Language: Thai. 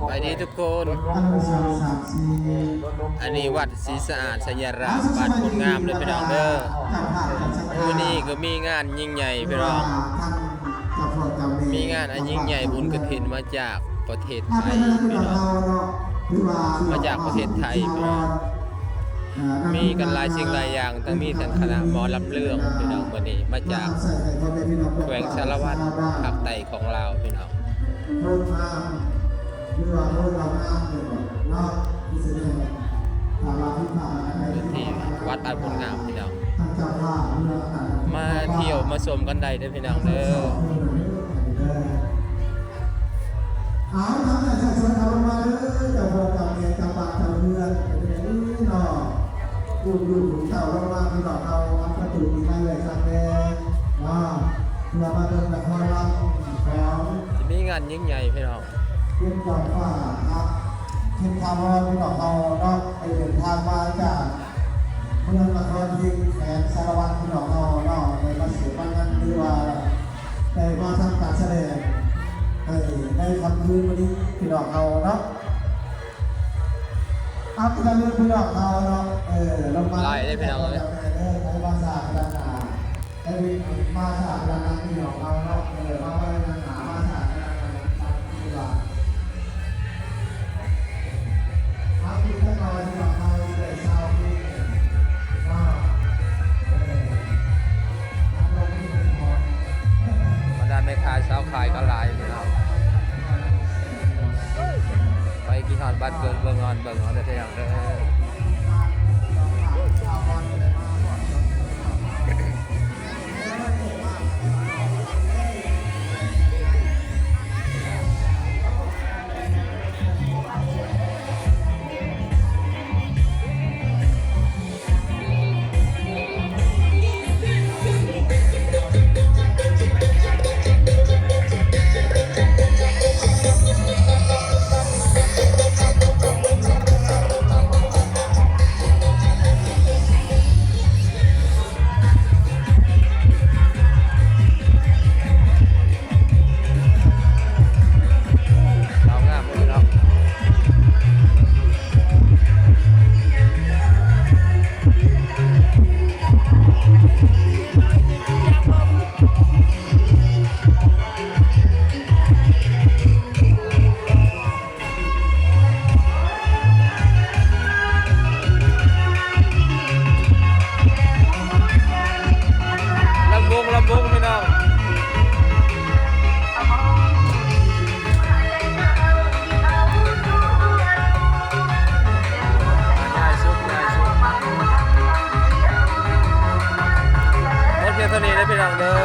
ไปดีทุกคนอันนี้วัดศรีสะอาดสัญญารามบ้านคนงามเลยพี่น้องเด้อวันนี้ก็มีงานยิ่งใหญ่พี่น้องมีงานอันยิ่งใหญ่บุญกฐินมาจากประเทศไทยพี่น้องมาจากประเทศไทยพี่น้องมีกันหลายสิ่งหลายอย่างทั้งมีทั้งคณะหมอลำเรื่องพี่น้องวันนี้มาจากแขวงสารวัตรภาคใต้ของเราพี่น้องที่วัดอาบุญงามพี่น้องมาเที่ยวมาชมกันได้เด้อพี่น้องเด้อเอาทำแต่ชาชนเอามาเด้อจะบอกกับเมียกับปากกับเพื่อนนี่เนาะดูถุงเต่าลงมาพี่น้องเอาประตูมีมาเลยครับแม่เนาะเรามาเดินแบบพอรังของมีงานยิ่งใหญ่พี่น้องเพื่อนก่อนว่าครับเช่นคำว่าพี่น้องเราเนาะไปเดินทางมาจากเมืองนครยิงแขนสารวัตรพี่น้องเราเนาะในมาเสียบ้านนั้นหรือว่าในมาทำการแสดงในคำคืนวันนี้พี่น้องเราเนาะอัพกันเลยพี่น้องเราเนาะลงมาไล่ได้พี่น้องเลยในภาษาด้านหน้าในภาษาด้านหน้าพี่น้องเราเนาะมาไว้ด้านหน้าภาษาด้านหน้าพี่น้องอัพกันเลยพี่น้องเราเลยชาวพี่บรรดาแม่ค้าชาวขายก็หลายพี่น้องไปกินฮอดบัตรเบิ่งงอนได้พี่น้องเด้อลำวงพี่น้องง่ายสุดหมดเพียงเท่านี้นะพี่น้องเด้อ